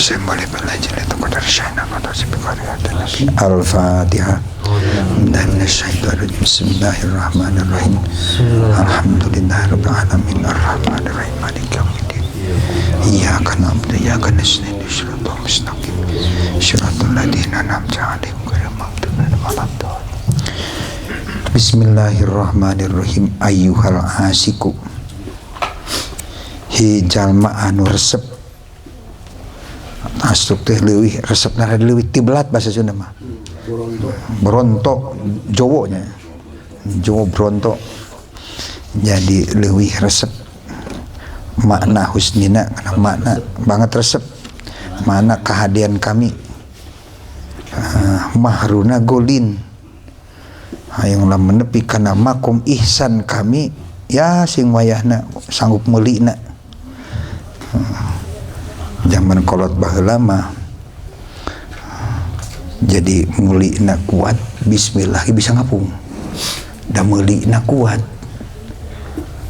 boleh belajar itu qadar syai'na qadar Al-Fatihah. Bismillahirrahmanirrahim. Alhamdulillahirabbil alamin arrahmanirrahim maliki yaumiddin. Iyyaka na'budu wa iyyaka nasta'in ihdinas mustaqim. Shiratal ladzina an'amta 'alaihim ghairil maghdubi 'alaihim waladdallin. Bismillahirrahmanirrahim. Ayyuhal asiku, hi jalma anu resep. Astuk teh leuwih resepna leuwih tiblat bahasa Sunda mah. Bronto Jawa-nya. Jawa bronto. Jadi leuwih resep. Makna husnina kana makna banget resep. Mana kehadian kami. Mahruna golin. Hayang lamun nepi kana makum ihsan kami ya sing wayahna sanggup meulina. Zaman kolot baheula mah jadi meulina kuat bismillah bisa ngapung da meulina kuat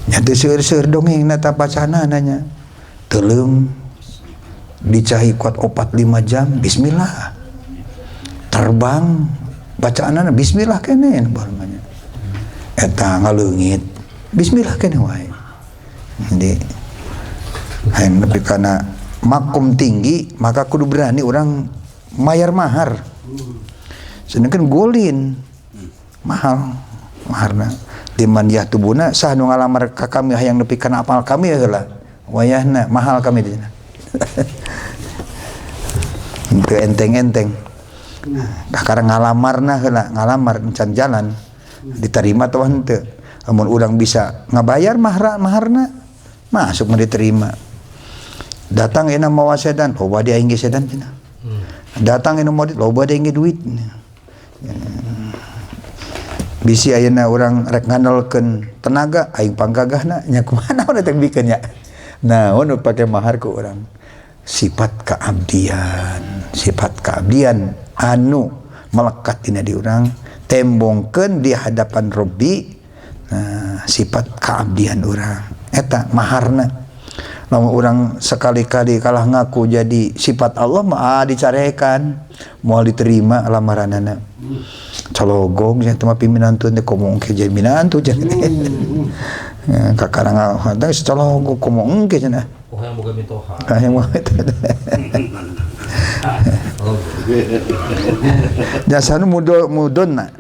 nya teu seueur-seueur dongengna ta bacana nanya teuleum dicahi kuat 4-5 jam bismillah terbang bacaanna bismillah keneh barunya eta ngaleungit bismillah keneh wae jadi hayang nepi kana makum tinggi maka kudu berani orang mayar mahar. Sedangkan golin mahal maharna liman yahtubuna sah nu ngalamar ka kami hayang nepi kana apal kami heula wayahna mahal kami di sana. Teu enteng-enteng. Kakarang ngalamarna heula ngalamar encan jalan diterima atau henteu. Amun urang bisa ngabayar maharna masuk mah diterima. Datang ina mawa sedan, loba dia ingge sedan cenah. Datang ina modit, loba dia ingge duit. Bisi ayeuna urang rek ngandalkeun tenaga aing panggagahna nya kumaha urang teh bikeun nya. Naon pake mahar ku urang? Sifat keabdian anu melekat dina di urang, tembongkeun di hadapan Rabbi. Nah, sifat keabdian urang eta maharna. Lamun urang sekali-kali kalah ngaku jadi sifat Allah mah dicarekan moal diterima lamaranana. Cologong nya teh mah piminantun teh komo engke jadi minantu cenah. Kakarang henteu cologong komo engke cenah. Oh yang boga mitoha. Yang boga jasa nu mudonna.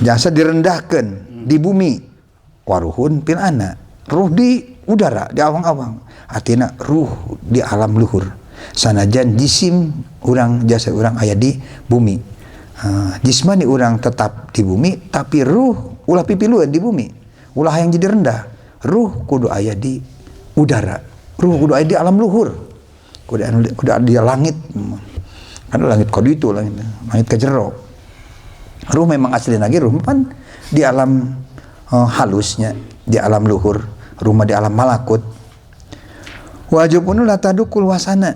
Jasa direndahkeun di bumi. Waruhun pilana. Ruh di udara, di awang-awang. Artinya ruh di alam luhur. Sanajan jisim urang jasa urang aya di bumi. Jismani urang tetap di bumi, tapi ruh ulah pipiluan di bumi. Ulah yang jadi rendah. Ruh kudu aya di udara. Ruh kudu aya di alam luhur. Kudu ada di langit. Karena langit kudu itu langit ke jero. Ruh memang asli lagi ruh kan di alam halusnya, di alam luhur, rumah di alam malakut. Wajibun la tadukul wasana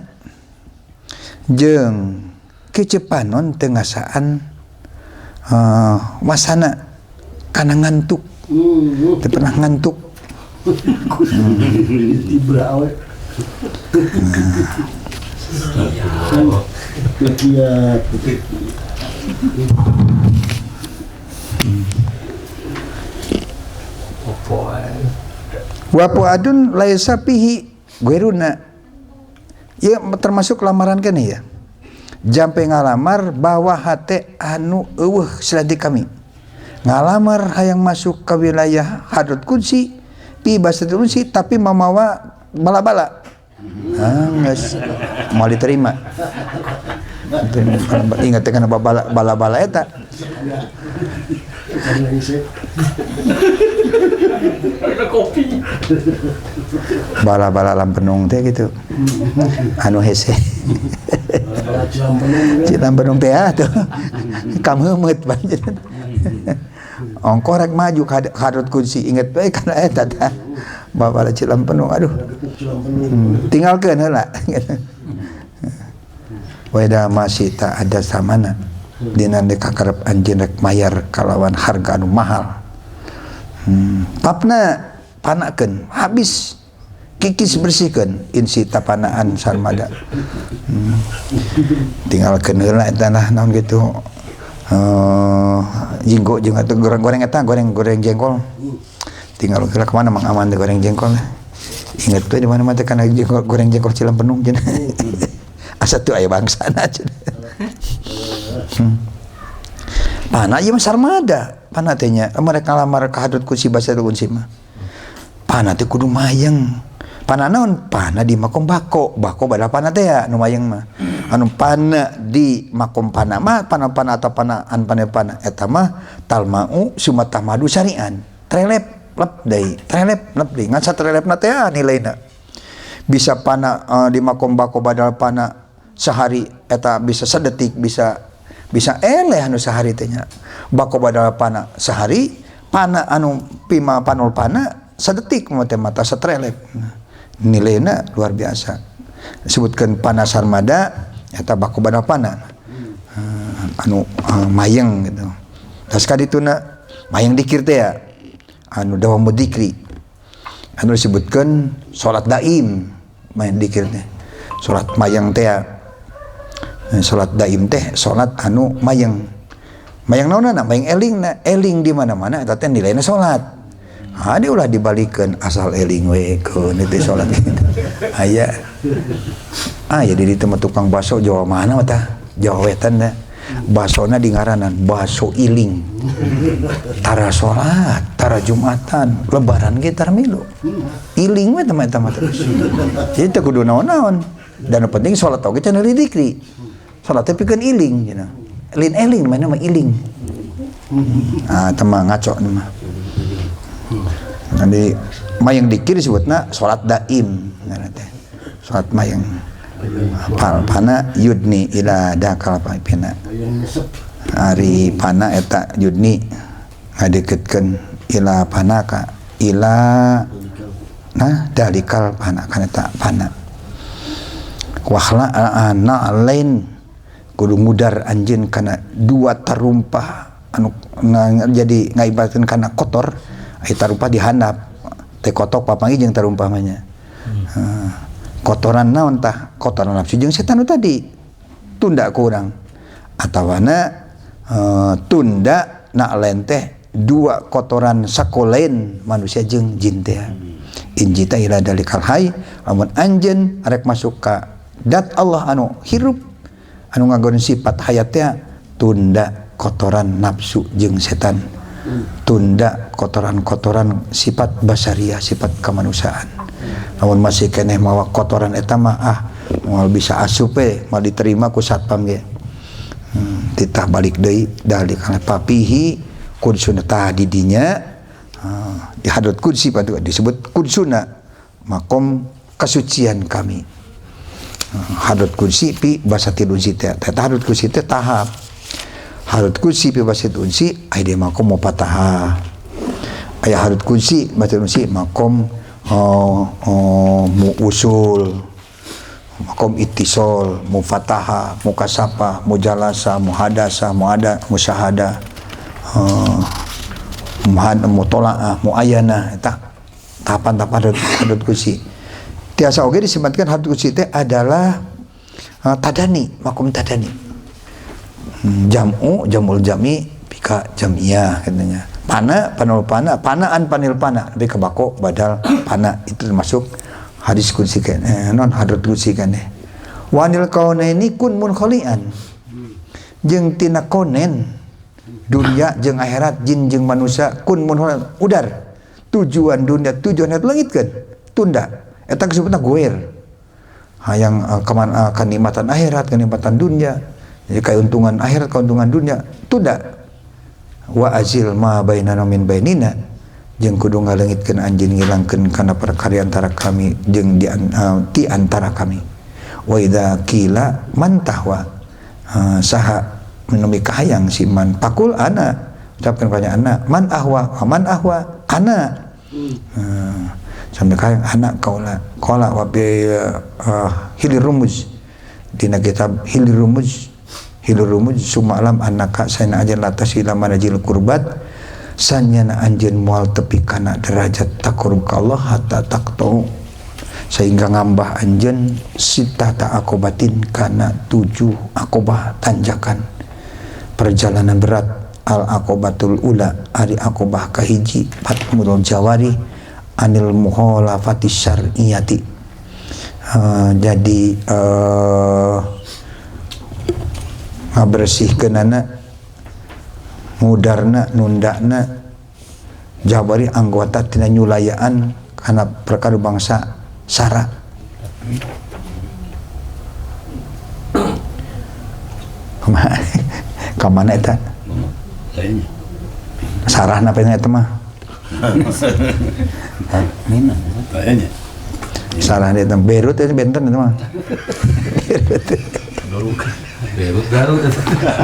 jeung kecepanon teu ngasaan wasana kana ngantuk. Teu pernah ngantuk. Tibra we. Wa adun laisa pihi gueruna. Ya termasuk lamaran kan ya. Jampe ngalamar bawa hate anu eueuh seladi kami. Ngalamar hayang masuk ke wilayah Hadrat Qudsi pi Basatul Unsi tapi mamawa bala-bala. Geus mau diterima. Ingat kana bala-bala eta. Kopi. Bala-bala lampenung teh gitu. Anu hese. Cilampenung teh atuh. Kameumeut banget. Ongko rek maju ka Hadrat Qudsi inget bae kana eta tah. Bala Cilampenung aduh. Tinggalkeun heula. Weda masih tak ada samana. Dina kakarep anjeun rek mayar kalawan harga anu mahal. Papna panakeun habis kikis bersihkan insi tapanaan sarmada. Tinggal kenela tanah naon gitu. Jinggo jeung atuh goreng eta goreng jengkol. Tinggal kira kemana Mang Aman teh goreng jengkol. Ingat tuh di mana-mana teh kana goreng jengkol Cilempenung cenah. Asa tuh aya bangsana cenah. Pana ieu mah sarmada, pana teh nya mereka lamar ka hadrat kunsi basa kunsi mah. Pana teh kudu mayeng. Pana naon? Pana di makom bako bada pana teh ya nu mayeng mah. Anu pana di makom pana mah pana atau panaan pana eta mah talmau sumatah madu syarian. Trelep lep deui ngan satrelepna teh nilaina. Bisa pana di makom bako badal pana sehari eta bisa sedetik bisa eleh anu sehari teh nya. Bako badal pana sehari, pana anu pima panul pana sedetik mah teh mata satrelep. Nilaina luar biasa. Disebutkeun pana sarmada eta bako badal pana. Anu mayeng gitu. Tas kadituna mayeng dikir teh ya. Anu dawam dzikri. Anu disebutkeun salat daim mayeng dikir teh. Salat mayeng teh ya. Salat daim teh salat anu mayeng naonana mayeng eling di mana-mana eta teh nilaina salat. Dia ulah dibalikeun asal eling we keun teh salat. Aya di ditu mah tukang baso Jawa mana mah tah Jawa Wetan da. Basona di ngaranan baso iling. Tara salat, tara Jumatan, lebaran ge tara milu. Iling we tah mah terus. Jadi teh kudu naon-naon. Dan penting salat oge cenah dikri. Salat teh pikeun iling cenah. Eling mana mah iling. Teu mah ngaco mah. Nanti mayang dikir disebutna salat daim ngaran teh. Salat mayang. Pana yudni ila dakal pina. Ari pana eta yudni ngadeketkeun ila panaka ila dalikal pana kana eta pana. Wahla ana lain kudu mudar anjeun kana dua tarumpah anu jadi ngaibatkeun kana kotor aya tarumpah dihandap teh kotok papangi jeung tarumpah mah nya. Kotoran naon tah? Kotoran nafsu jeung setan tadi. Tunda ku urang. Atawana tunda na lain teh dua kotoran sakoleun manusia jeung jin teh. Injita ila dalikal hayy lamun anjeun arek masuk ka dat Allah anu hirup anu ngageuneun sifat hayat teh tunda kotoran nafsu jeung setan. Tunda kotoran-kotoran sifat basariah, sifat kemanusiaan. Namun masih keneh mawa kotoran eta mah moal bisa asup moal diterima ku satpam ge. Titah balik deui dalik kana papihi kudsuna tah di dinya di hadrat kursi patu disebut kudsuna makom kesucian kami. Hadrat kursi pi basatil unsi teh hadrat kursi teh tahap. Hadrat kursi pi basatil unsi aya di makom mupataha. Aya hadrat kursi basatil unsi makom mu usul, makom ittisol, mufataha, mukasapa, mujalasa, muhadasa, musyahada, mutolaah, muayana, eta tahapan-tahapan hadrat kursi. Tiasa oge disebutkan hadrat kursi teh adalah tadani, makom tadani. Jamul jami pika jamiyah katanya. Panaan panil pana lebih ke bako badal pana itu termasuk hadis kursi kan non hadrat kursi kan wanil kaunaini kun munkhalian jeung tina konen dunia jeung akhirat jin jeung manusia kun munkhalian udar tujuan dunia tujuan eta langitkeun tunda eta disebutna goer hayang kenikmatan akhirat kenikmatan dunia jadi keuntungan akhirat keuntungan dunia tunda wa azil ma bainana min bainina jeung kudu ngaleungitkeun anjeun ngilangkeun kana perkara antara kami jeung di antara kami wa idza qila man tahwa saha menemui kahayang si man pakul ana ucapkeun ka ana man ahwa ana sampai kahayang ana qala wa bi hilir rumuz dina kitab hilir rumuz sumalam annaka sayna anjeun latas ila manajil qurbat sanyana anjeun moal tepi kana derajat taqarrub ka Allah hatta taqtu sehingga ngambah anjen sitata akobatin kana 7 akobah tanjakan perjalanan berat. Al akobatul ula ari akobah kahiji fatmul jawari anil muholafati syar'iyati. Jadi ngabersihkeunana mudarna nundana jawari anggota tina nyulayaan kana perkara bangsa sara. Kamana eta? Sarahna apa eta mah? Mina, kayaknya. Sarah dia tentang Beirut itu benten itu mah. Beirut Garut.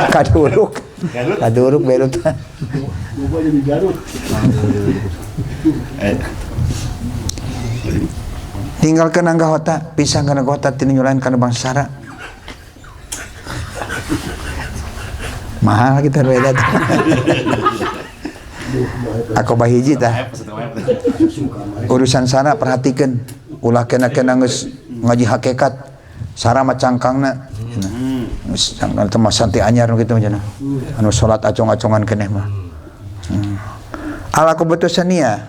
Kaduruk Beirut. Gua jadi Garut. Tinggalkan anggota, pisah kana anggota tinu nyulain kana bangsa sara. Mahal kita beda. Aku bahiji tah. Urusan sara perhatikan. Ulah kena geus ngaji hakikat. Sara mah cangkangna. Geus cangkang teh mah santi anyar kitu mah anu salat acong-acongan keneh mah. Ala kebetusania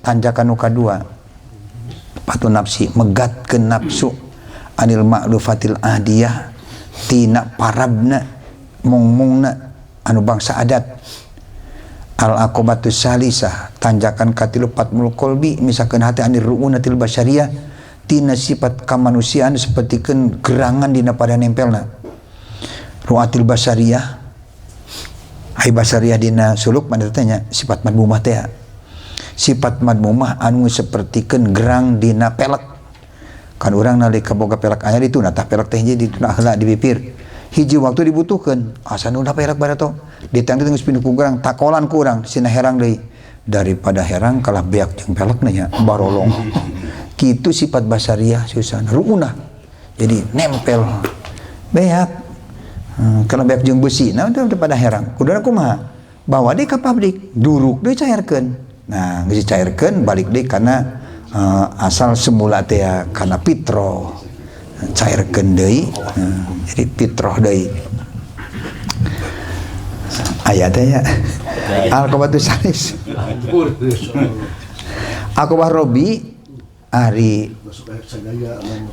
tanjakan nu kadua. Patu nafsi megatkeun nafsu anil ma'lufatil ahdiyah tina parabna mung-mungna anu bangsa adat. Al aqobatus salisah tanjakan katilu patmul qalbi misalkan hati anir ru'unatil basyariyah tina sifat kamanusiaan sapertikeun gerangan dina pada nempelna. Ru'atil basyariyah ai basyariyah dina suluk mana tanya sifat madmumah teh. Sifat madmumah anu sapertikeun gerang dina pelek. Kan urang nalika boga pelek anyar itu tah pelek teh jadi dituna heula di bibir. Hiji waktu dibutuhkan asa nu pelek barato ditangtu geus pindah ku gerang takolan ku urang sina herang deui daripada herang kalah beak jeung pelekna nya barolong. Kitu sifat basariyah susana ruunah jadi nempel beak kana beak jeung besi nah daripada herang kuduna kumaha bawa deui ka pabrik duruk deui cairkeun nah geus dicairkeun balik deui kana asal semula teh kana pitro cairkeun deui jadi pitroh deui aya teh ya al-qabatus salis aqobah robi ari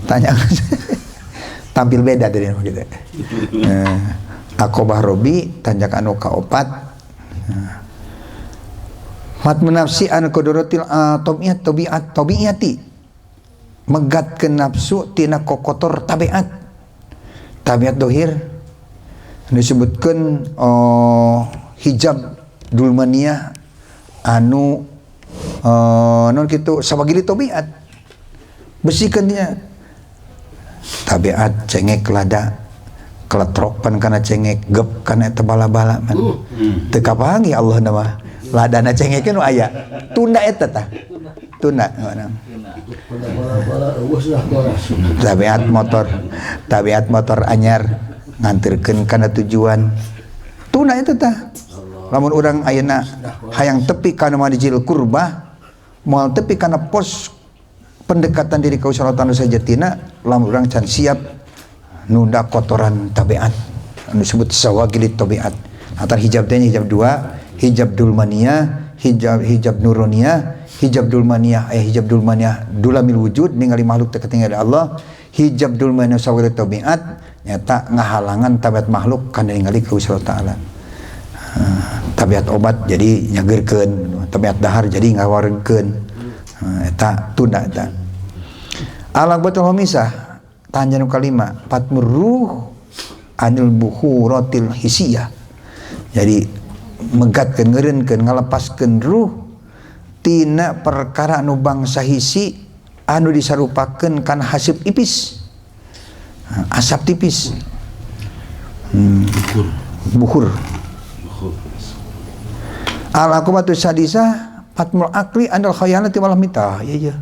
tanya tampil beda dari gitu aqobah robi tanjakan anu kaopat mat menafsi an quduratil tabiati megatkeun nafsu tina kokotor tabiat dohir disebutkan hijab dulmaniyah anu non kitu sabagili tabiat bersihkeun dia tabiat cengek lada keletropan kana cengek gep kana eta bala-bala man teu kapanggih Allah nama ladana cengekkeun nu aya tunda eta tah tunda tabiat motor anyar nganterkeun kana tujuan tuna itu tah lamun urang ayeuna hayang tepi kana madijil kurbah moal tepi kana pos pendekatan diri ka usalatan sajatina lamun urang can siap nunda kotoran tabiat anu disebut sawagil tabiat antar hijab teh hijab dua hijab dulmaniyah hijab nuroniyah hijab dulmaniyah hijab dulmaniyah dulamil wujud ningali makhluk teu ketinggalan Allah hijab dulmaniyah sawagil tabiat nyata ngahalangan tabiat makhluk kana ningali ka Allah taala tabiat obat jadi nyageurkeun tabiat dahar jadi ngawareunkeun eta tunda eta al-aqbatul khamisah tanjanu kalima fatmur ruh anil buhuratil hisiyah jadi megatkeun ngeureunkeun ngalepaskeun ruh tina perkara anu bangsa hisi anu disarupakeun kana hasib ipis asap tipis bukhur al-aqbatus sadisah fatmul aqli anil khayalati wal mitah ya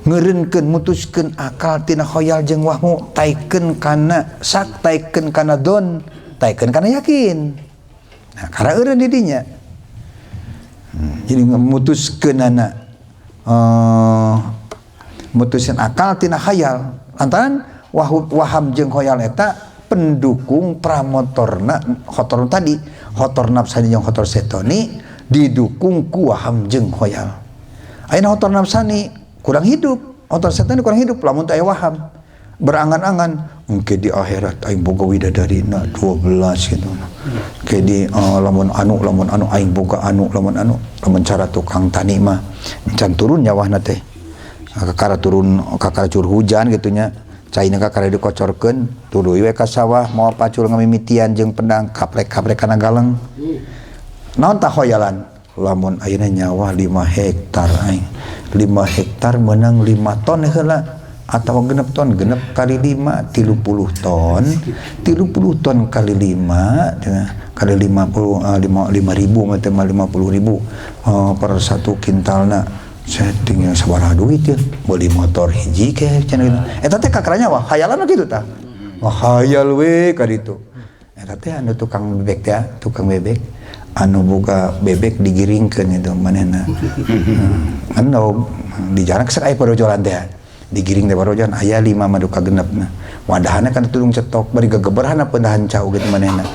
ngeureunkeun mutuskeun akal tina khayal jeung wahmu taikeun kana sak taikeun kana don taikeun kana yakin nah karena eureun di dinya jadi memutuskeun mutusin akal tina khayal lantaran waham jeung khoyal eta pendukung pramotorna khotor tadi khotor nafsani jeung khotor setoni didukung ku waham jeung khoyal. Ayeuna khotor nafsani kurang hidup, khotor setoni kurang hidup lamun teu aya waham. Berangan-angan engke di akhirat aing boga widadarina 12 gitu. Ke di lamun anu aing boga lamun cara tukang tani mah can turun nyawahna teh. Kakara curah hujan gitunya. Caina kakara dikocorkeun tuluy we ka sawah moal pacul ngamimitian jeung pedang kaprek-kaprek kana galeng. Naon tah khoyalan? Lamun ayeuna nyawa 5 hektar aing. 5 hektar menang 5 ton heula. Atau genep ton, genep kali 5 30 ton 30 ton kali 5 kali 5 ribu macam 50 ribu per satu kintalna setting yang sabaraha duit ya beli motor hiji ke cenah gitu eta teh kakaranya wah khayalan kitu tah wah khayal we ka ditu eta teh anu tukang bebek anu boga bebek digiringkeun itu manehna anu di jalan kesek aya parojolan teh digiring teh barojan aya 5 madu kagenepna wadahana kan tulung cetok bari gegeberhana pendahan cau gitu manehna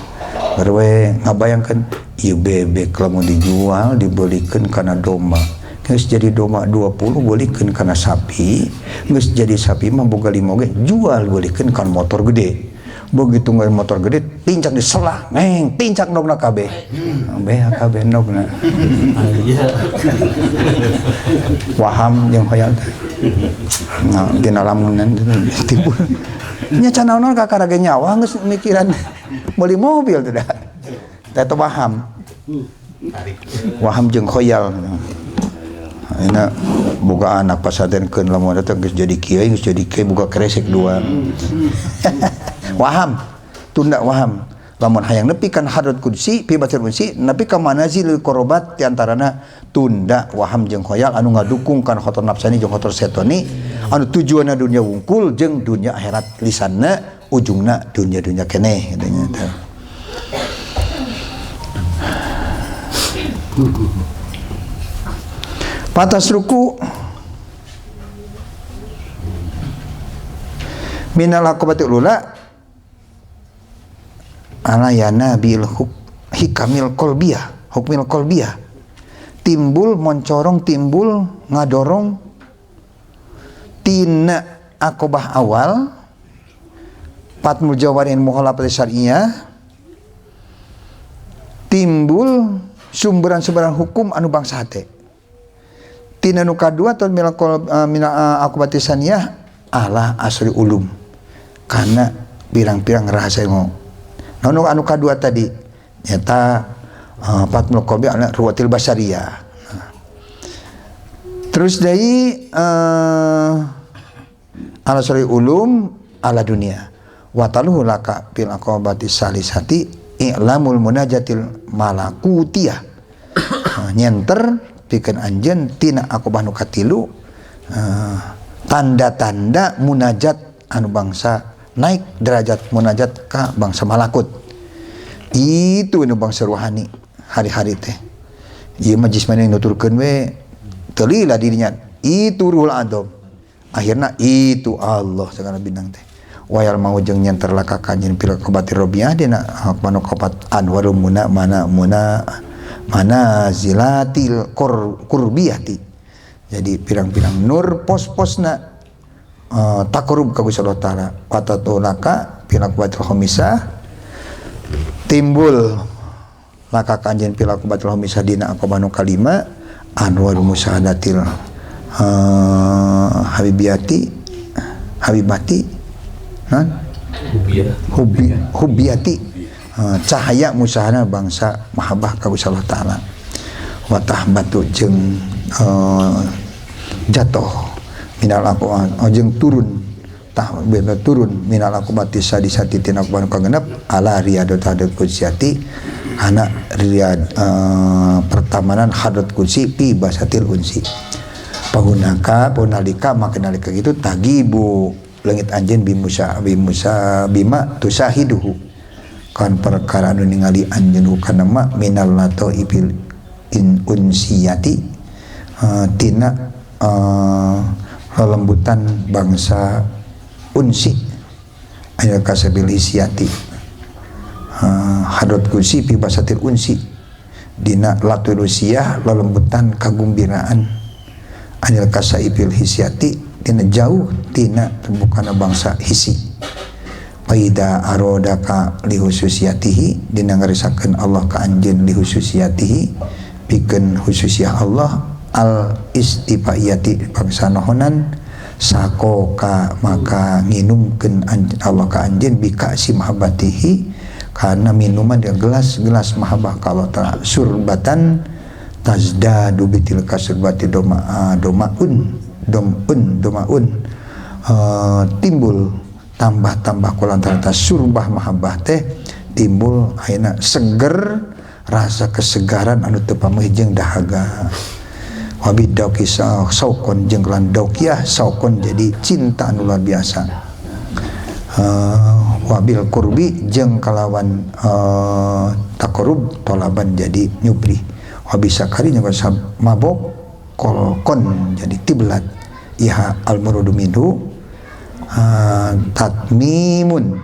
baru we ngabayangkeun ieu bebek lamun dijual dibelikeun kana domba geus jadi domba 20 beulikeun kana sapi geus jadi sapi mah boga 5 ge jual beulikeun kana motor gede begitu ngeueun motor gede pincak diselah neng pincak nogna kabeh kabeh nogna waham jeung khayal nah dina lamunan timbul nya can naon kakara ge nyawa geus mikiran meuli mobil teh da eta waham jeung khayal ayeuna boga anak pasadenkeun lamun eta geus jadi kiai boga kresek 2 waham tunda waham lamun hayang nepi kan hadrat kursi pi baca kursi nepi ka manazilul qorobat ti antarana tunda waham jeung khoyal anu ngadukung kan khotor nafsani jeung khotor setoni anu tujuanna dunia wungkul jeung dunia akhirat lisanna ujungna dunia keneh katanya teh. Patas ruku minal aqobatil ula alayana bil hikamil kolbiyah hukmil kolbiyah timbul moncorong timbul ngadorong tina akobah awal patmul jawarin mukhalafatis syar'iyyah timbul sumberan-sumberan hukum anu bangsa hate tina nu kadua atau mina akobatis saniyah ala asri ulum kana pirang-pirang rahasia anu kadua tadi nyata patmul qalbi ala ruwatil basyariyah. Terus dari ala suri ulum ala dunia wa taluhu laka fil aqabati salisati i'lamul munajatil malakutiyah nyenter pikeun anjeun tina aqabah nu katilu tanda-tanda munajat anu bangsa naik derajat munajat ka bangsa malakut itu anu bangsa rohani hari-hari teh ieu mah jismani nuturkeun we teu lila dirinya itu ruhul adab akhirna itu Allah sagala bintang teh wayal mau jeung nyenter laka kanjeun pil qobatir robiah dina manu qobat anwarul mana zilatil qurbiyati jadi pirang-pirang nur pos-posna takarub ka Gusti Allah taala watatulaka pilakubatul khamisah timbul laka kanjeun pilakubatul khamisah dina aqobanu kalima anwar musahadatil habibati hubiyati cahaya musahana bangsa mahabbah ka Gusti Allah taala wa tahbatu jeung jatuh minal aqwan jeung turun minal aqobati sadisati tina aqobanu kagenep ala riyadut hadat kudsiyati ana riyad pertamanan hadat kudsi pi basatil unsi pahunaka punalika maka nalika gitu tagibu leungit anjeun bima tusahiduhu kan perkara anu ningali anjeun kana ma minal lato ibil in unsiyati tina lelembutan bangsa unsi ayat kasabil hisyati hadrat kursi pi basatil unsi dina latul usiah lelembutan kagumbiraan anil kasabil hisyati dina jauh tina terbukana bangsa hisi paida arodaka lihususiyatihi dina ngarisakeun Allah ka anjeun lihususiyatihi pikeun hususiyah Allah al istifaiyati bangsa nohonan sako ka maka nginumkeun Allah ka anjeun bika si mahabbatihi karena minuman dia gelas mahabbah ka Allah Ta'ala surbatan tazdadu bitil kasurbati domaun timbul tambah kulantaran surbah mahabbah teh timbul ayeuna seger rasa kesegaran anu teu pameuh jeung dahaga wabidau kisah saukon jeung kelan dauqiyah saukon jadi cinta anu luar biasa wabil kurbi jeung kalawan takorub tolaban jadi nyubri wabisa kari jeung mabok kolkon jadi tiblat iha al murudu minhu tatmimun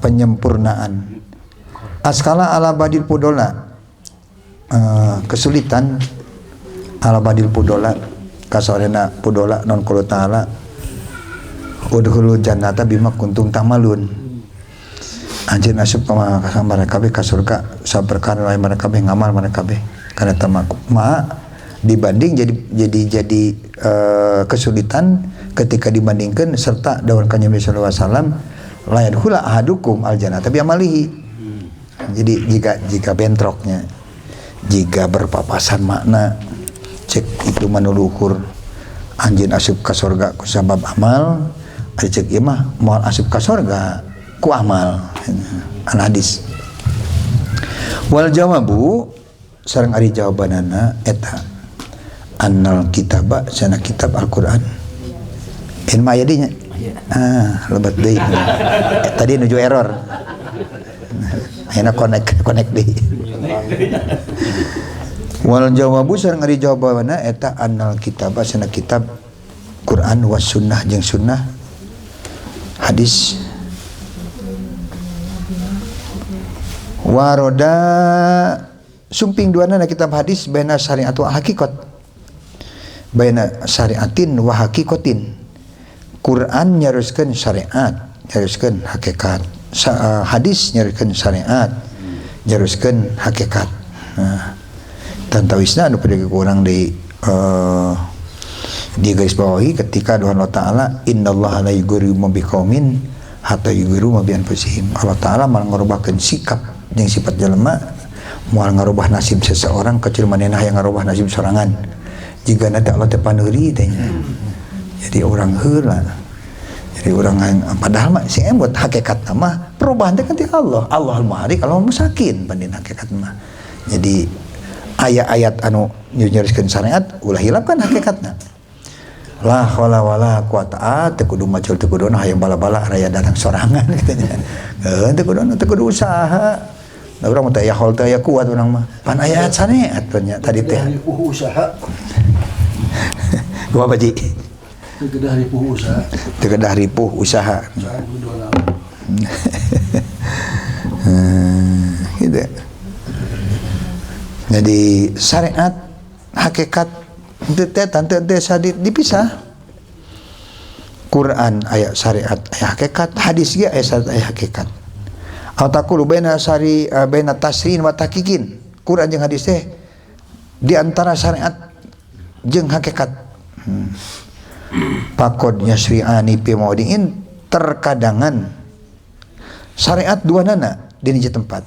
penyempurnaan askala ala badil pudola kesulitan ala badil pudola kasorena pudola non kulu ta'ala udhulu jannata bima kuntum tamalun anjeun asup ka mereka kabeh ka surga saperkara lain mereka kabeh ngamal mereka kabeh kana tamaku dibanding jadi kesulitan ketika dibandingkan serta daun kanjeng Nabi sallallahu alaihi wasallam la yadkhula ahadukum aljannata bi amalihi. Jadi jika bentroknya, jika berpapasan makna cek itu manuluhur anjeun asup ka surga ku sabab amal, ari cek ieu mah moal asup ka surga ku amal. An hadis. Wal jawabu sareng ari jawabanana eta annal kitaba sana kitab Al-Qur'an in maya dinya lebat deui tadi nuju error ayeuna connect deui wal jawabu sareng ari jawabanna eta annal kitaba sana kitab Quran was sunnah jeung sunnah hadis waroda sumping duana na kitab hadis baina syariat wa hakikat baina syariatin wa hakikatin. Quran nyaruskeun syariat, nyaruskeun hakikat. Hadis nyaruskeun syariat, nyaruskeun hakikat. Tantawisna anu peudeuk urang di garis bawahi ketika doa Allah Ta'ala innallaha la yughayyiru ma biqaumin hatta yughayyiru ma bi anfusihim. Allah Ta'ala malah ngarubahkeun sikap jeung sifat jelema moal ngarubah nasib seseorang kecuali manehna yang ngarubah nasib sorangan. Jika nanti Allah tepaneuri teh. Jadi orang heula. Jadi orang yang padahal mah sing buat hakikat mah perubahan teh kan ti Allah. Allahul Malik, Allah musakin banding hakikat mah. Jadi ayat-ayat anu nyuruskeun syariat ulah hilapkan hakikatna. La haula wala quwata teu kudu macul teu kudu hayang bala-bala raya datang sorangan katanya. Teu kudu usaha. Da urang teh ya hol teh ya kuat urang mah. Pan ayat saneat nya tadi teh. Usaha. Gua baji. Tegedah ripuh usaha. Tegedah ripuh usaha. Gitu. Jadi syariat hakikat teu sadit dipisah. Quran ayat syariat ayat hakikat, hadis ge ayat syariat ayat hakikat. Atakulu baina tasrin wa tahqiqin. Quran jeung hadis teh di antara syariat jeung hakikat. Pakod yasri'ani fi maudiin terkadangan syariat duanana di hiji tempat.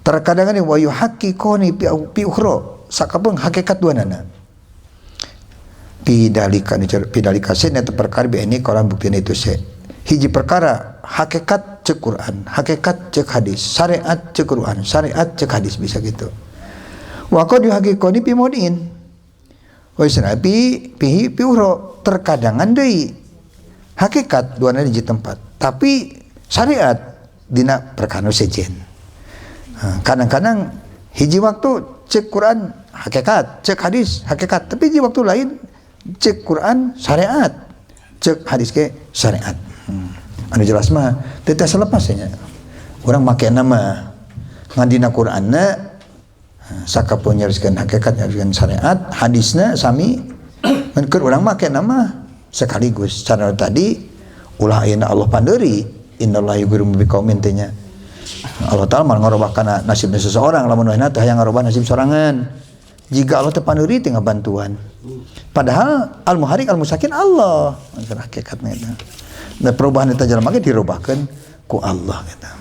Terkadangan wa yuhaqqiquni fi ukhra sakabeung hakikat duanana. Pidalika sen eta perkara bi ini kalau buktina itu se. Hiji perkara hakikat cek Quran, hakikat cek hadis, syariat cek Quran, syariat cek hadis bisa gitu. Wa qad yuhaqqiquni fi maudiin. Wa sanapi pihi piuro terkadangan deui hakikat duana di tempat, tapi syariat dina perkara sejen. Kadang-kadang hiji waktu cek Quran hakikat, cek hadis hakikat, tapi hiji waktu lain cek Quran syariat, cek hadis ke syariat. Anu jelas mah teu selepas nya. Urang make nama ngandina Qur'anna sakapeung nyariskeun hakikat nyariskeun syariat, hadisna sami mun keur urang make nama sekaligus. Cara tadi ulah ayeuna Allah pandeuri, innallaha yughyiru biqaumin teh nya. Allah Ta'ala mah ngarobahkeun nasibna seseorang lamun wehna teh hayang ngarobah nasib sorangan. Jika Allah teu pandeuri teh ngabantuan. Padahal al-muharik al-musakin Allah. Maksud hakikatna eta. Nah, perubahan eta jalma ge dirobahkeun ku Allah eta.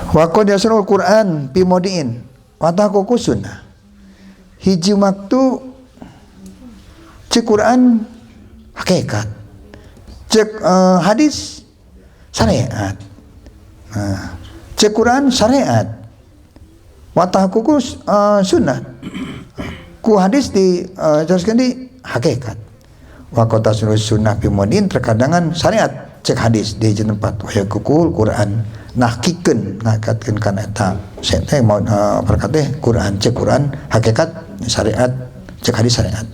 Wa qad yasrul Qur'an fi modiin wa tahaqququ sunnah. Hiji waktu cek Quran hakikat. Cek hadis syariat. Nah, cek Quran syariat. Wa tahaqququ sunnah. Ku hadis di jelaskeun di hakikat. Wa qad yasrul sunnah fi modiin terkadangan syariat cek hadis di tempat wa yaqul Quran nahkikeun ngakatkeun kana eta saya teh mau berkata Quran cek Quran hakikat syariat cek hadis syariat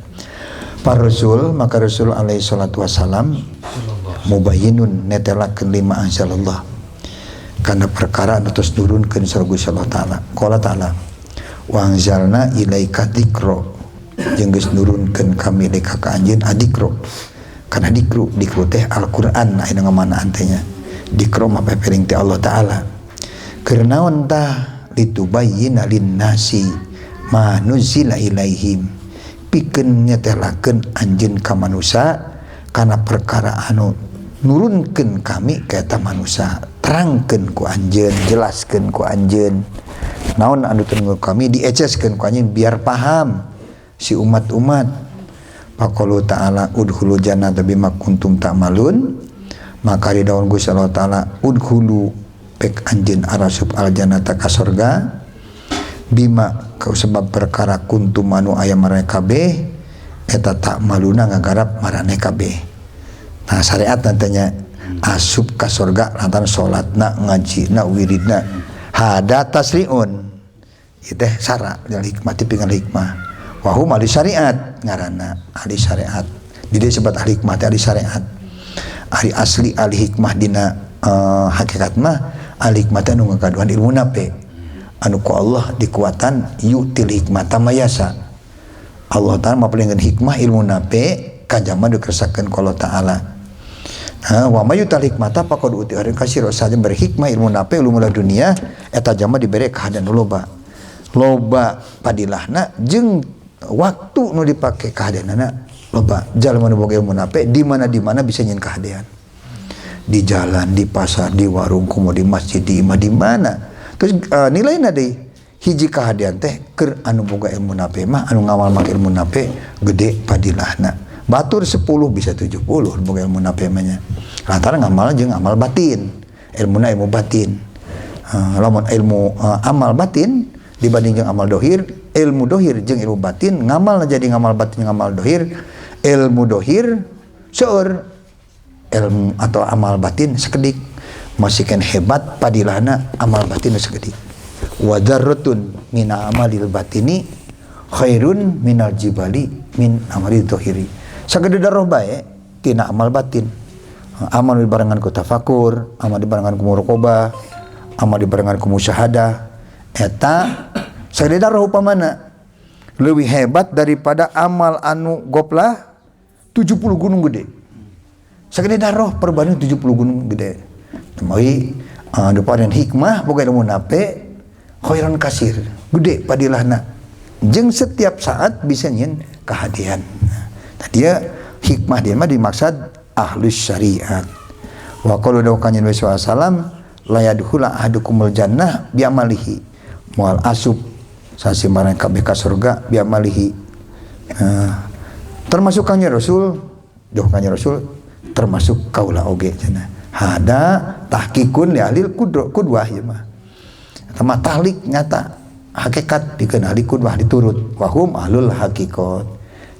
para rasul maka Rasul alaihi salatu wasalam mubayyinun netelakeun lima anzalallah kana perkara anu tos nurunkeun sareng Gusti Allah taala qala taala wa anzalna ilaika dzikra jeung geus nurunkeun kami ka anjeun adikro kana dikru teh Al-Qur'an aya ngamanaan teh nya dikro mah pepeling ti Allah Ta'ala keur naon tah litubayyina linnasi ma nuzila ilaihim pikeun nyetelakeun anjeun ka manusia kana perkara anu nurunkeun kami ka eta manusia terangkeun ku anjeun jelaskeun ku anjeun naon anu teu kami dieceskeun ku anjeun biar paham si umat-umat faqalu ta'ala udkhulu jannata bima kuntum ta'malun maka di daun Gusti Allah Ta'ala udkhulu pek anjeun arasup al jannata ka surga bima kau sebab perkara kuntum anu aya maraneh kabeh eta tak maluna ngagarap maraneh kabeh. Nah syariat nantinya asup ka surga lantaran salatna ngajina wiridna hada tasriun ieu teh sara dari hikmah tipingan hikmah wa hum ahli syariat ngaranna ahli syariat di dieu sebut ahli hikmah teh ahli syariat ahli asli ahli hikmah dina hakikat mah ahli hikmah anu ngagaduhan ilmu nape anu ku Allah dikuatan yutil hikmata mayasa Allah Ta'ala mapalingkeun hikmah ilmu nape kajama dikersakakeun ku Allah Ta'ala wa mayutal hikmata faqad uti ari kasiro saja beri hikmah ilmu nape ilmu dunia eta jama dibere kahadan loba padilahna jeung waktu nu dipake kahadanana loba jalma nu boga ilmu nape di mana bisa nyin kahadean di jalan di pasar di warung kumo di masjid di imah di mana terus nilaina deui hiji kahadean teh keur anu boga ilmu nape mah anu ngamal make ilmu nape gede padilahna batur 10 bisa 70 boga ilmu nape mah nya lantaran ngamal jeung amal batin ilmuna ilmu batin lamun ilmu amal batin dibanding jeung amal dohir ilmu dohir jeung ilmu batin ngamal jadi ngamal batin ngamal dohir ilmu dohir seueur ilmu atau amal batin sekedik masihkan hebat padilahna amal batin sekedik wa dzarratun min amalil batini khairun minal jibali min amalil dohiri sagede darah bae tina amal batin amal dibarengan ku tafakur amal dibarengan ku muraqabah amal dibarengan ku musyahadah eta sagede darah upamana leuwih hebat daripada amal anu goplah 70 gunung gede. Sagede darah perbanding 70 gunung gede. Temui depan hikmah boga ilmu nape khairan kasir. Gede padilahna. Jeung setiap saat bisa nyin kahadian. Tadi dia hikmah dia mah dimaksud ahlus syariat. Wa qalu dawkan Nabi sallallahu alaihi wasallam la yadkhulu ahadukumul jannah bi amalihi. Moal asup sasimaran kabeh ka surga bi amalihi. Termasuk kanjeng Rasul, termasuk kaula oge cenah. Hada tahqiqun li ahlil qudwah ieu mah. Eta mah tahlik nyata hakikat pikeun ahli qudwah diturut wa hum ahlul haqiqat.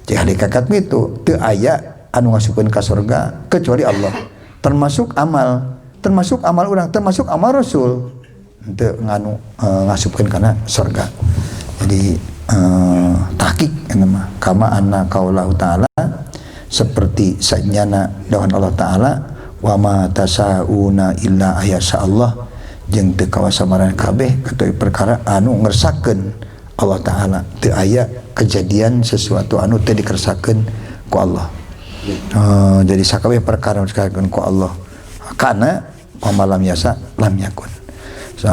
Cek ahli hakikat itu teu aya anu ngasupkeun ka surga kecuali Allah. Termasuk amal urang, termasuk amal Rasul. Teu nganu ngasupkeun kana surga. Jadi tahqiq nama kama anna qaullahu ta'ala seperti sayyana dawan Allah Ta'ala wa ma tasauna illa ayasa Allah jeung teu kawasamaran kabeh katoy perkara anu ngersakeun Allah Ta'ala teu aya kejadian sesuatu anu teu dikersakeun ku Allah. Jadi sakabeh perkara dikersakeun ku Allah kana pamalam yasa lam yakun.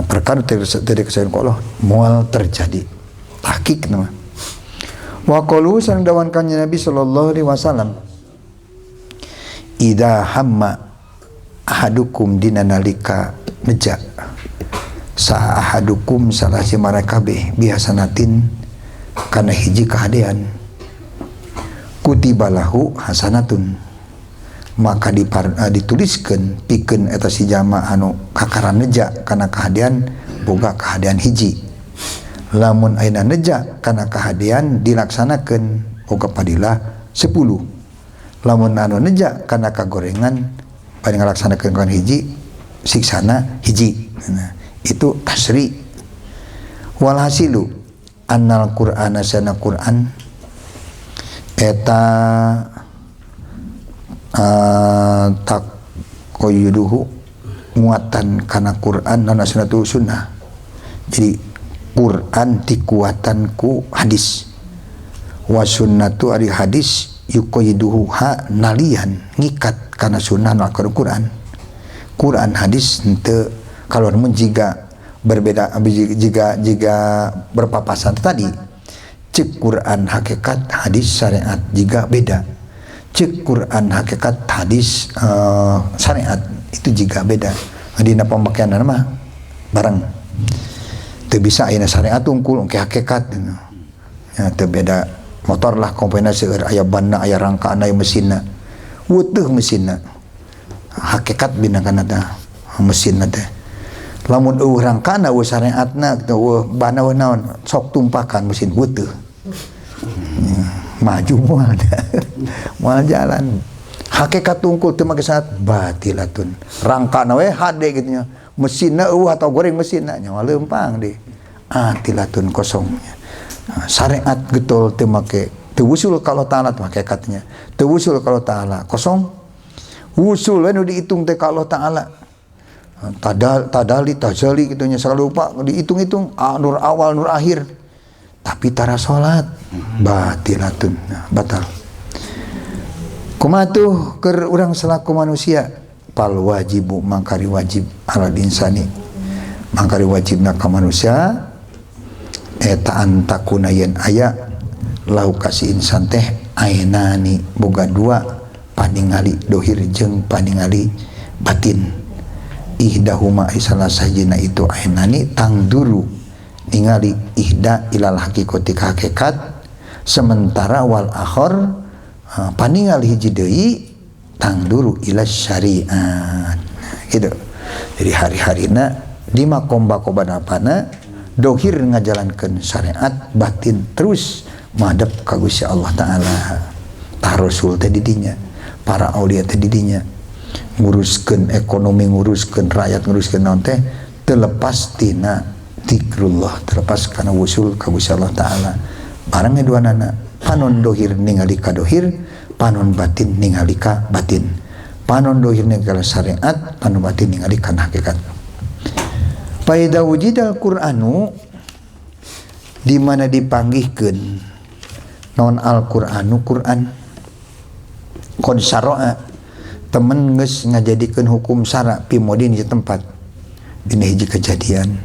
Perkara teu dikersakeun ku Allah moal terjadi. Tahqiq nama. Wa qalu sang dawan kanjeng Nabi sallallahu alaihi wasallam idza hamma ahadukum dina nalika neja sa ahadukum salah si marakabe bihasanatin kana hiji kahadean kutibalahu hasanatun maka dituliskeun pikeun eta si jama anu kakaran neja kana kahadean boga kahadean hiji lamun ayeuna neja kana kahadean dilaksanakeun boga padilah 10 lamun anu neja kana kagorengan pada ngalaksanakeun kan hiji siksana hiji. Nah, itu tasri. Walhasilu annal qur'ana sana Qur'an eta taqayyuduhu muatan kana Qur'an dan sunnatu sunnah. Jadi Qur'an dikuatan ku hadis. Wa sunnatu ari hadis yuqayyiduhu ha nalian ngikat kana sunnah nu Al-Qur'an. Quran hadis henteu kalau mun jika berbeda jika berpapasan tadi cek Quran hakikat hadis syariat jika beda cek Quran hakikat hadis syariat itu jika beda dina pemakaian mah bareng teu bisa ayeuna syariat unggul engke hakikat ya teu beda motor lah komponen seueur aya banna aya rangkaana aya mesinna weutuh mesinna hakikat binangkan ada mesin ada lamun rangkana syariatna eueuh bana naon sok tumpakan mesin weutuh maju moal jalan hakikat tungkul teu make saat batilatun rangkana we hade gitu nya mesinna eueuh atau goreng mesinna nya leumpang deui atilatun kosongnya syariat getol teu make teu usul kalau taala teh hakikatnya teu usul kalau taala kosong usul anu dihitung teh ka Allah Ta'ala tadali tajali gitu nya segala lupa dihitung-hitung nur awal nur akhir tapi tara salat batilatun batal kumaha tuh keur urang selaku manusia pal wajibu mangkari wajib alal insani mangkari wajibna ka manusia eta antakuna yen aya lau kasih insan teh ainani boga dua paningali dohir jeung paningali batin ihdahuma salah sajina itu ainani tangduru ningali ihda ilal haqiqati hakikat sementara wal akhir paningali hiji deui tangduru ila syariat gitu. Jadi hari-harina di makomba-kobanapana dohir ngajalankeun syariat batin terus madhep ka Gusti Allah Ta'ala tah rasul teh di dinya para aulia teh didinya nguruskeun ekonomi nguruskeun rakyat nguruskeun naon teh terlepas tina zikrullah terlepas kana wusul ka Gusti Allah Ta'ala barang eduanana panon dohir ningali ka dohir panon batin ningali ka batin panon dohir ningali ka syariat panon batin ningali kana hakikat fa idza wujidal qur'anu di mana dipanggihkeun naon al-qur'anu Qur'an kon syara'a temen geus ngajadikeun hukum syara pimodin di tempat dina hiji kejadian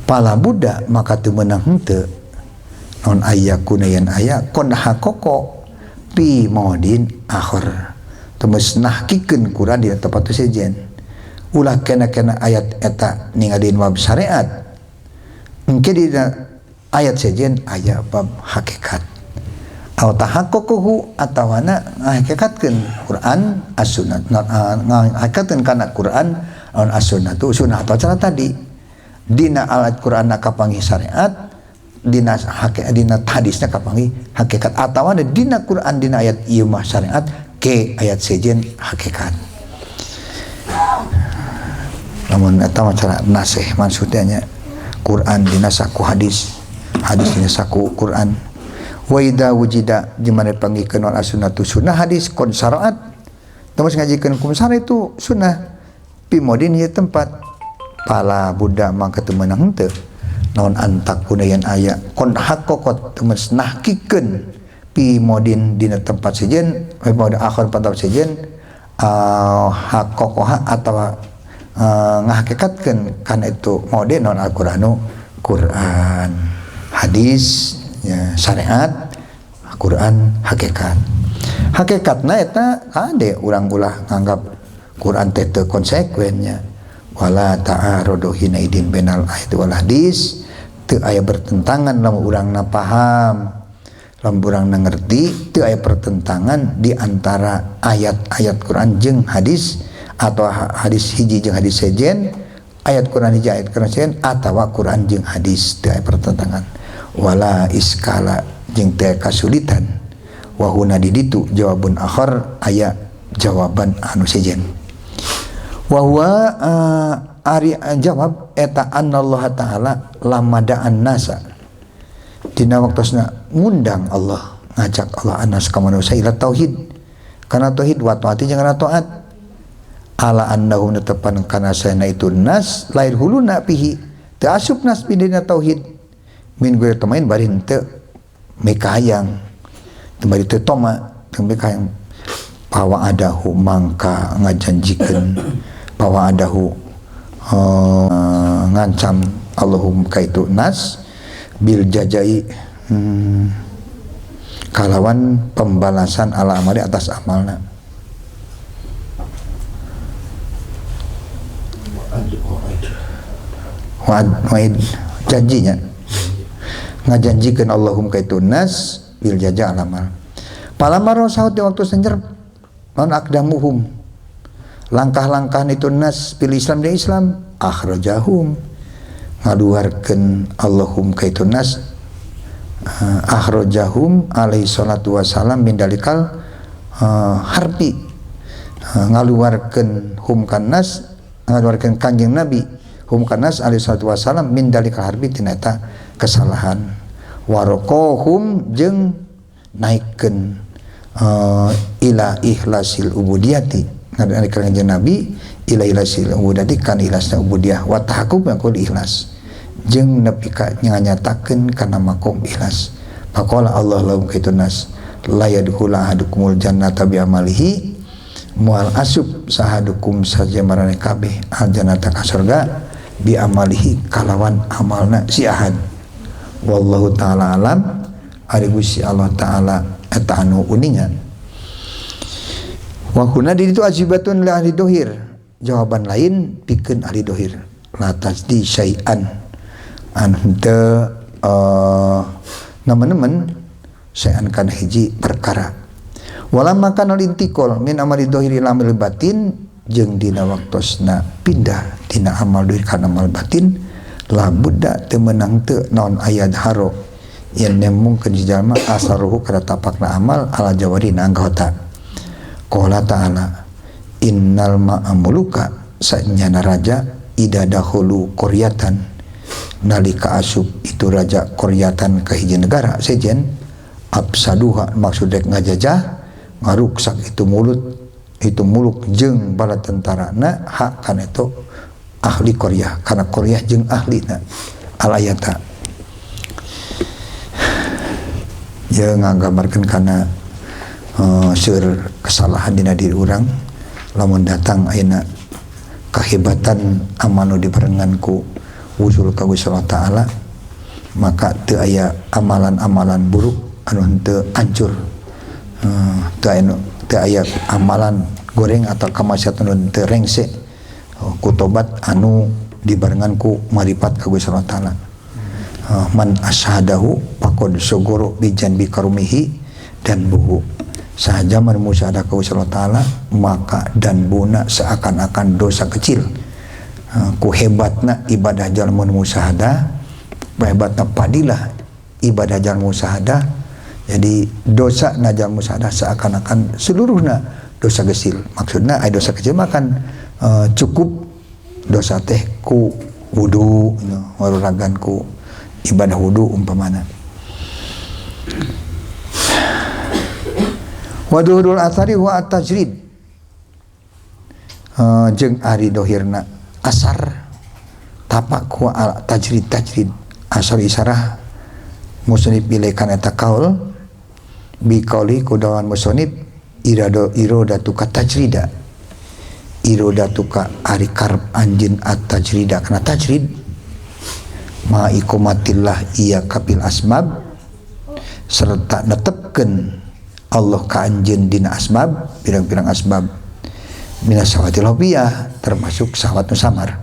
pala buddha maka teu meunang henteu naon aya kunayan aya kon hakoko pimodin akhir temes nahkikeun Quran di tempat sejen ulah kena ayat eta ningalin bab syariat engke dina ayat sejen aya bab hakikat atau tahaqququhu atawana ngahakikatkeun Quran as-sunnah ngahakikatkeun kana Quran lawan as-sunnatu sunnah atau cara tadi dina alat Quran kapanggih syariat dina hadisna kapanggih hakikat atawana dina Quran dina ayat ieu mah syariat ke ayat sejen hakikat lamun eta mah cara nasih maksudnya Quran dinasah ku hadis hadisnya saku Quran. Wa idza wujida jemana panggikeun wal sunnatu sunnah hadis kon syaraat terus ngajikeun hukum syara itu sunnah pi modin ieu tempat pala budak mangka teu meunang henteu naon antak kunayan aya kon hakokot temes nahkikeun pi modin dina tempat sejen pada akhir pada sejen hakokoha atawa ngahakikatkeun kana itu modin naon Al-Qur'anu Quran hadis ya, syariat Quran hakikatna eta kade urang ulah nganggap Quran teh teu konsekuennya wala ta'arudu hinaidin bainal ayat wal hadis teu aya bertentangan lamun urang na paham lamun urang na ngerti teu aya pertentangan di antara ayat-ayat Quran jeung hadis atau hadis hiji jeung hadis sejen ayat Quran hiji ayat Quran sejen atawa Quran jeung hadis teu aya pertentangan wala iskala jeung teu kasulitan wa huna di ditu jawabun akhar aya jawaban anu sejen wa huwa ari jawab eta annallaha ta'ala lamada'an nasa dina waktosna ngundang Allah ngajak Allah anas ka manusia ila tauhid kana tauhid wa taati jeung kana taat ala annahu netepan kana sayana itu nas lair huluna pihi teu asup nas pindina tauhid min gue temain bari henteu mekayang tembari teu toma teu mekayang pawa adahu mangka ngajanjikeun pawa adahu ngancam Allahum kaitu nas bil jajai kalawan pembalasan ala amali atas amalna wa'id janjinya ngajanjikeun Allahum kaitu nas bil jaja alamal palamar saut di waktu senjer non akdamuhum langkah-langkah itu nas pilih Islam dan Islam akhrajahum ngaluarkeun Allahum kaitu nas akhrajahum alaihi salatu wasalam min dalikal harbi ngaluarkeun hum kanas ngaluarkeun kanjeng Nabi hum kanas alaihi salatu wasalam min dalikal harbi tina eta kesalahan warokohum jeung naikkeun ila ikhlasil ubudiyati ngadana kanjeng Nabi ila ikhlasil ubudiyati kan ikhlasna ubudiyah wa tahaqqum yang kul ikhlas jeung nepi ka nyanyatakeun kana makom ikhlas faqala Allah lahum kaitu nas la yadkhulu ahadukumul jannata bi amalihi mual asub sahadukum saja marane kabeh al jannata ka surga bi amalihi kalawan amalna si ahad wallahu ta'ala alam ari Gusti Allah ta'ala eta anu uningan wa kuna di ditu ajibatun li ahli dohir jawaban lain pikeun ahli dohir la tasdi syai'an anu teu nemen-nemen syai'an kana hiji perkara walamma kana lintiqal min amali dohir ila amali batin jeung dina waktosna pindah dina amal dohir kana amal batin la budda teu meunang teu naon aya haro yen nemungkeun si jalma asaruhu kana tapakna amal ala jawarina anggota qala ta'ala innal ma'amuluka sanyana raja ida dahulu qaryatan nalika asup itu raja qaryatan ka hiji negara sejen absaduha maksudna ngajajah ngaruksak itu muluk jeung bala tentarana hak kana itu ahli Korea karena Korea jeung ahlina alayata ya nggambarkeun kana seueur kesalahan dina diri urang lamun datang ayeuna kahebatan amanu dibarengan ku usul ka Gusti Allah taala maka teu aya amalan-amalan buruk anu henteu hancur teu aya amalan goreng atau kamaksiatan anu teu rengse kutobat anu dibarengan ku marifat ka Gusti Allah taala man asyhadahu faqad suguru bi janbi karumihi dan buhu sahaja man musyahadah ka Gusti Allah taala maka dan buna seakan-akan dosa kecil ku hebatna ibadah jalmun musyahadah hebatna padilah ibadah jalmun musyahadah jadi dosa najal musyahadah seakan-akan seluruhna dosa kecil maksudna aya dosa kecil makan cukup dosa teh ku wudu waruragan ku ibadah wudu umpamana. Wa duhurul athari wa at-tajrid jeung ari dohirna asar tapak wa tajrid asar isarah musonib bilekan eta kaul bi qauli kudawan musonib irodatu ka tajrida irodatu ka ari karep anjeun at-tajrida kana tajrid ma ikomatillah iya kapil asbab serta netepkeun Allah ka anjeun dina asbab pirang-pirang asbab minas sawatil hobiyah termasuk sawat nu samar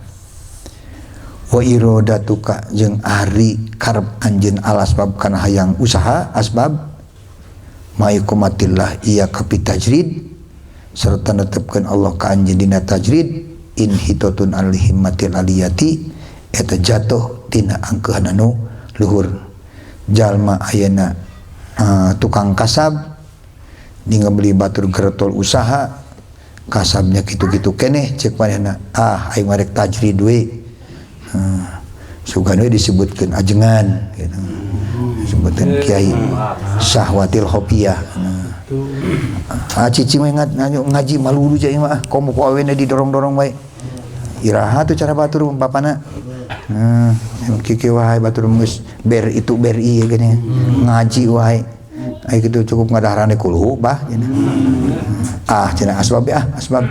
wa irodatuka jeung ari karep anjeun al asbab kana hayang usaha asbab maikumatillah iya kapi tajrid serta netepkeun Allah ka anjeun dina tajrid in hitatun al himmatil aliyati eta jatuh tina angkeuhan anu luhur jalma ayeuna tukang kasab ninga beli batur gertol usaha kasabnya gitu-gitu keneh cek manehna aing marek tajrid we sugan we disebutkeun ajengan gitu. Disebutkeun kiai syahwatil hopiyah cici mah ngaji malulu cai mah komo ku awena didorong-dorong bae iraha tuh cara batur bapana kiki wae batur geus ber itu ber ieu gini ngaji wae ai kitu cukup ngadaharane kuluh bah cenah asbab asbab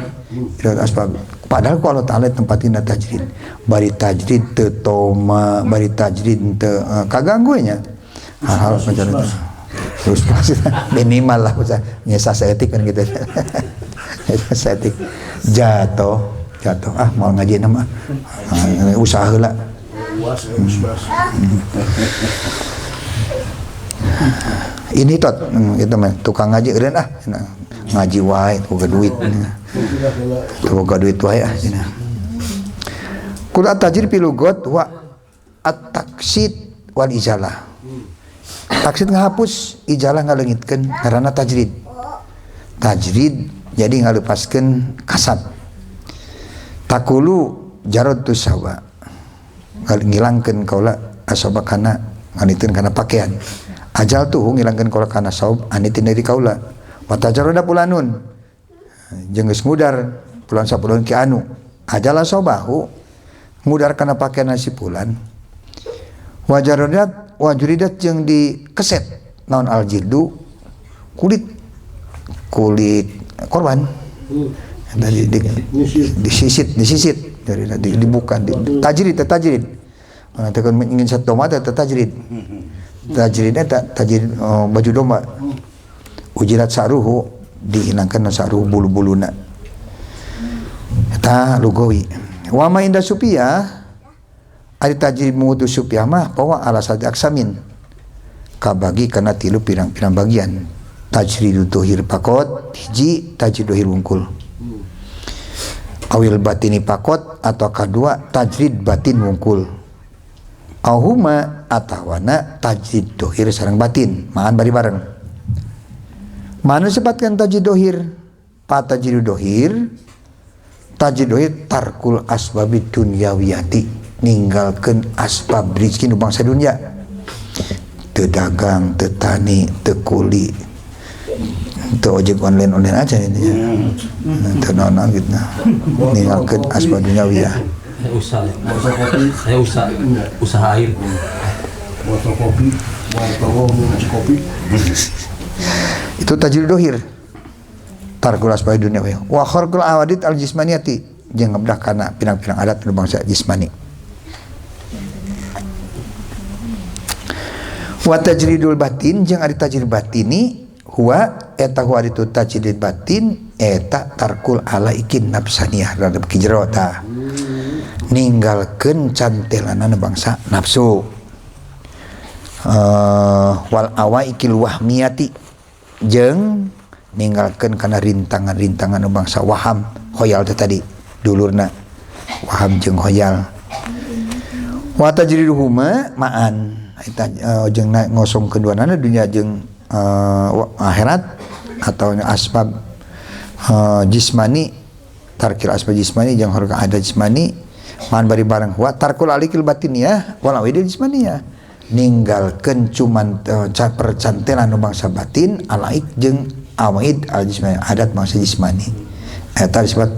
asbab padahal ku Allah Ta'ala tempatin tajrid bari tajrid teu toma bari tajrid teu kaganggu nya hal-hal macam itu terus minimal lah nyesa etik kan gitu etik jatuh mau ngaji nama usaha heula ini tot kita mah tukang ngaji eureun ngaji wae boga duit boga duit wae cenah kul at-tajrid pilugot wa at-taksid wal izalah taksid ngahapus ijalah ngaleungitkeun ngaranna tajrid jadi ngalepaskeun kasab takulu jarad tu sawa ngilangkeun kaula asaba kana nganitkeun kana pakaian ajal tuh ngilangkeun kaula kana saub anitin dari kaula wa tajarrada pulanun jeung geus ngudar pulan sapulan ki anu ajala sobahu ngudar kana pakaian si pulan wajuridat jeung dikeset naon aljildu kulit korban dari disisit dari dibuka tajrid tekan ingin satu domba tajrid baju domba ujirat saruhu dihilangkan saruhu bulu-buluna eta lugawi wa ma inda supiyah ari tajrid mutu supiyah mah bahwa alasati aksamin kabagi kana tilu pirang-pirang bagian tajridu tuhir pakot hiji tajrid dohir wungkul awil batini pakot atau kedua tajrid batin wungkul auhuma atawana tajrid dohir sareng batin maan bari bareng mana sebutkan tajrid dohir tajrid dohir tarkul asbabid dunyawiyati ninggalkeun asbab rezeki nu bangsa dunya teu dagang teu tani teu kuli teu ojek online aja intinya teu naon gitu ninggalkeun asbab dunyawiyah usaha air kopi itu tajrid dohir tarkul asbab dunyawiyah wa kharqul awadid al jismaniyati jeung ngabdah kana pirang-pirang adat nu bangsa jismani wa tajridul batin jeung ari tajrid batini huwa itu tajrid batin eta tarkul alaikin nafsaniyah radab kijero ta ninggalkeun cantelana bangsa nafsu wal awaikil wahmiyati jeung ninggalkeun kana rintangan-rintangan bangsa waham khoyal tadi dulurna waham jeung khoyal wa tajriduhuma ma'an eta jeung ngosong keduanana dunia jeung akhirat atau asbab jismani tarkil asbab jismani jeung harga ada jismani man bari barang wa tarkul alikil batiniyah wal awidil jismaniyah ninggalkeun cuman percantelan nu bangsa batin alaik jeung awaid al jismani adat bangsa jismani eta disebut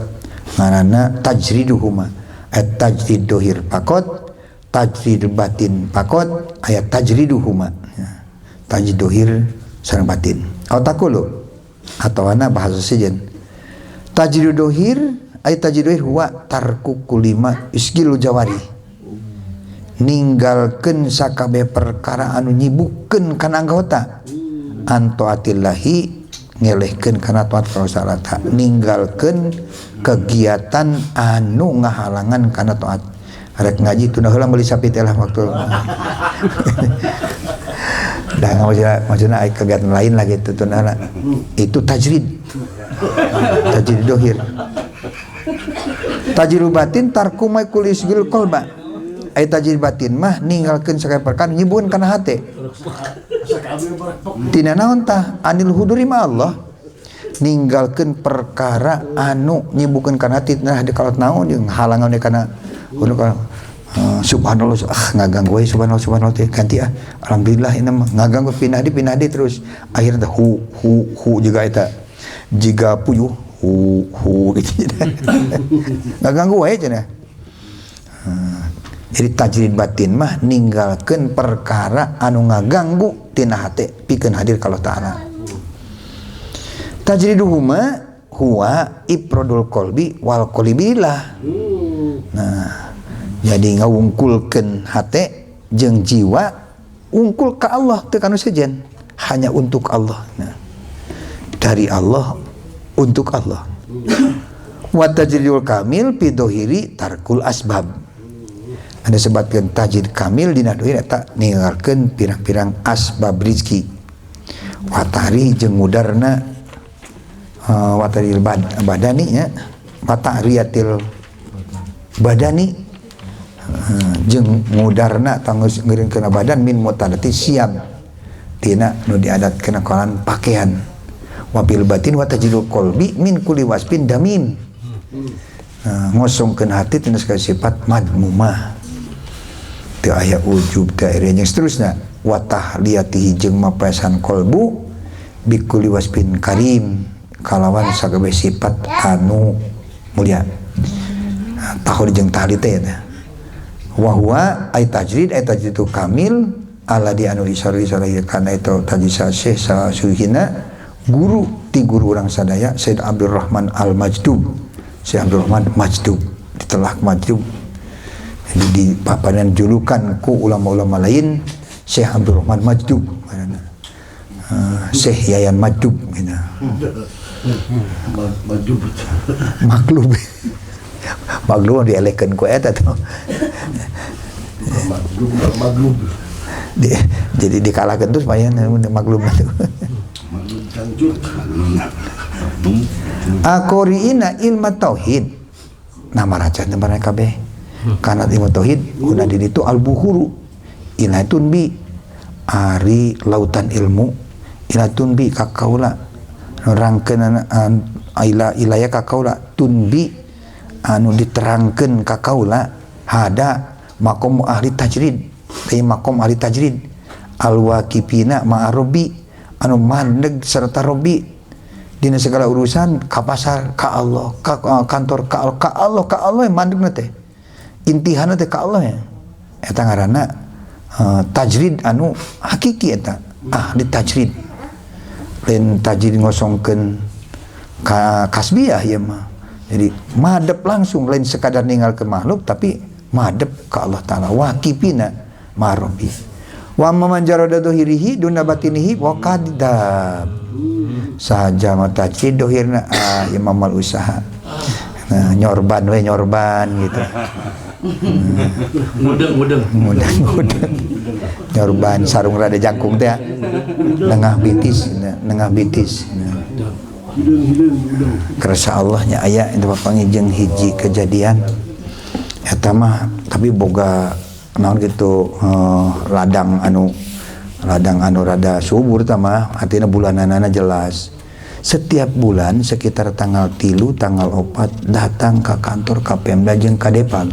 ngaranna tajriduhuma tajrid dohir pakot tajrid batin pakot aya tajriduhuma tajrid dohir sareng batin autakulu atau ana bahasa sejen tajrid dohir ay tajrid dohir huwa tarku kulima isgilu jawari ninggalkeun sakabeh perkara anu nyibukeun kana anggota antaatillahi ngelehkeun kana taat ka salata ninggalkeun kegiatan anu ngahalangan kana taat rek ngaji tuna heula meuli sapi teh lah waktu dah maksudna aya kegiatan lain lagi itu tuna itu tajrid dohir tajrid batin tarku ma kulisgil qalba aya tajrid batin mah ninggalkeun sakabeh perkara nyibukeun kana hate tina naon tah anil huduri ma Allah ninggalkeun perkara anu nyibukeun kana hati nah di kalot naon jeung halangan kana subhanallah ngaganggu we subhanallah teh ganti alhamdulillah ini mah ngaganggu pindah di terus akhirnya hu juga eta jiga puyuh hu gitu ngaganggu we cenah jadi tajrid batin mah ninggalkeun perkara anu ngaganggu tina hate pikeun hadir ka Allah Ta'ala tajriduhuma huwa ifradul qalbi wal qalbillah nah jadi ngawungkulkeun hate jeung jiwa ungkul ka Allah teu kanu sejen hanya untuk Allah nah dari Allah untuk Allah wa tajridul kamil fi dhahiri tarkul asbab ada sebatkeun tajrid kamil dina dohir eta ninggalkeun pirang-pirang asbab rezeki watari jeung mudarna wataril badani nya watariatil badani jeung mudarna tanggus ngeureunkeun badan min mutadati siam tina nu diadatkeun kalan pakaian wabil batin wa tajidul qalbi min kulli wasfin damin ngosongkeun hati tina segala sifat madmumah teu aya ujub teu aya jeung seterusna wa tahliyatihi jeung mapaesan qalbu bi kulli wasfin karim kalawan sakabeh sifat anu mulia tahul jeung tahlil teh eta wa huwa ay tajrid itu kamil ala di anu isari kana itu tajrid syekh sasuhina guru ti guru urang sadaya Sayyid Abdul Rahman Al-Majdub Syekh Abdul Rahman Majdub ditelah Majdub jadi di papanan julukan ku ulama-ulama lain Syekh Abdul Rahman Majdub Syekh Yayan Majdub gitu maklum dielehkeun ku eta tuh maklum jadi dikalahkeun terus payan maklum itu aqoriina ilmu tauhid nama raja tempat kabeh kana ilmu tauhid guna di ditu al-buhuru inatun bi ari lautan ilmu inatun bi kakaula rangkeun ilaya kakaula tunbi anu diterangkeun kakaula hada makom ahli tajrid teh makom ahli tajrid al-waqifina ma'arobi anu mandeg serta robi dina segala urusan ka pasar ka Allah ka kantor ka Allah yang mandegna teh intihana teh ka Allah ya eta ngaranna tajrid anu hakiki eta ahli tajrid lain tajrid ngosongkeun ka kasbiah ya mah jadi madep langsung lain sekadar ninggal ke makhluk tapi madep ka Allah Ta'ala waqifina ma'arobi wa manjarada dohirihi duna batinihi wa kadab saja mata tajrid dohirna imamal usaha nah, nyorban gitu mudeng nyorban sarung rada jangkung teh nengah bitis kerasa Allahnya aya itu bapangi jeung hiji kejadian eta mah tapi boga naon gitu ladang anu rada subur tah mah artina bulananana jelas setiap bulan sekitar tanggal 3 tanggal 4 datang ke kantor Kapemda jeung ka Depal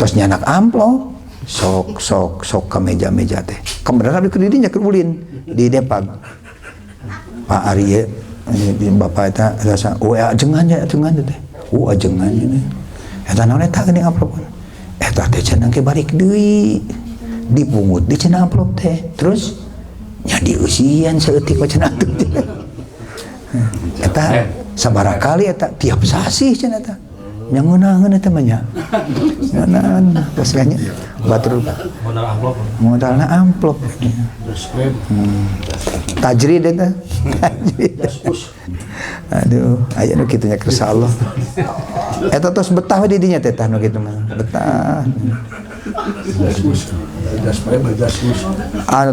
tos nyanak amplop sok ke meja teh kebenaran di didinya keur ulin di depag Pak Arye ini bapak eta rasa ajengannya teh ajengannya eta naon eta geuning amplop eta teh cenah ke balik deui dipungut di cenah amplop teh terus nya dieusian saeutik cenah teh eta sabaraha kali eta tiap sasih cenah eta nya ngeunaheun eta mah nya ngeunaan geus nya batur modalna amplop tajrid eta aduh aya nu kitu nya kersa Allah eta tos betah we di dinya teh tah nu kitu mah betah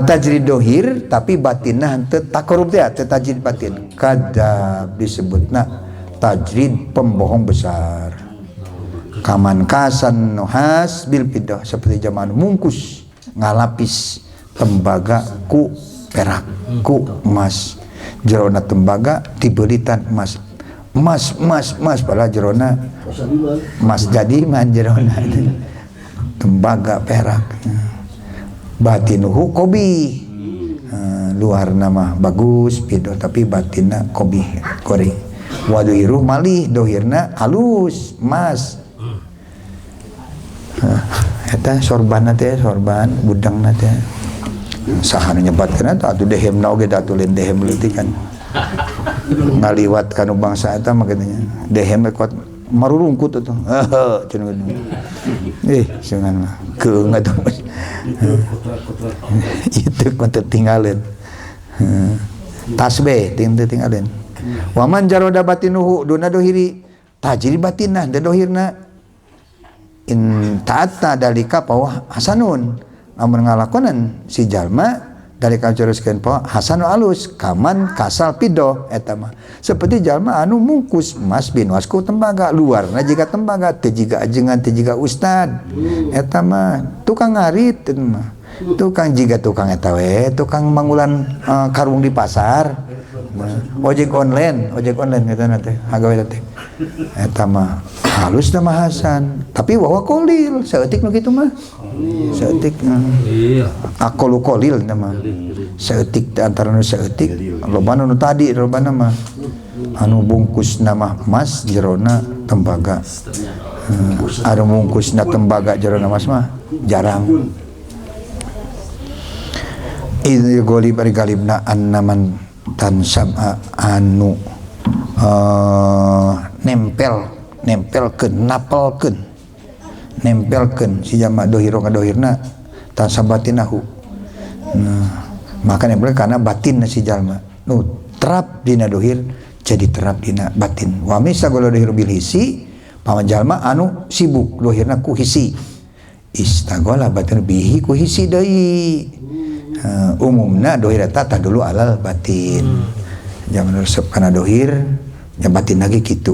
tajrid dohir tapi batinna henteu takarub teh tajrid batin kada disebutna tajrid pembohong besar kaman kasan nuhas bil fidah seperti zaman mungkus ngalapis tembaga ku perak ku emas jerona tembaga dibelitan emas pada jerona emas jadi man jerona tembaga perak batinuhu kobi luar nama bagus pido tapi batinna kobi goreng waduhiru malih dohirna halus emas eta sorban budang teh saha nu nyebatkeun eta atuh dehemna oge da atuh lain dehem leutik kan ngaliwat kanu bangsa eta mah katanya dehem kuat marurungkut atuh cenah jangan mah keung atuh itu kuat tinggalin tasbih tinggalin waman jaroda batinuhu duna dohiri tajri batinna da dohirna in ta'atta dalika pawa hasanun lamun ngalakonan si jalma dalika curuskeun pawa hasanun alus kaman kasal pido eta mah seperti jalma anu mungkus emas binwas ku tembaga luarna jiga tembaga teu jiga ajengan teu jiga ustad eta mah tukang ngarit mah tukang jiga tukang eta we tukang mangulan karung di pasar ojek online eta teh hagawe teh eta mah halus da mah Hasan tapi wawa kolil saeutik nu kitu mah saeutik akolu kolil nama saeutik antara nu saeutik lobana nu tadi lobana mah anu bungkus nama emas jerona tembaga anu bungkusna tembaga jerona emas mah jarang idh golib ari galibna annaman tan sab'a anu nempelkeun si jama dohiro ka dohirna tan sabatinahu maka nempel kana batin si jalma nu terap dina dohir jadi terap dina batin wa misa golo dohir bil hisi pamajalma anu sibuk dohirna ku hisi istagola batin bihi ku hisi deui umumna dohir eta tah dulu alal batin zaman resep kana dohir nya batin lagi kitu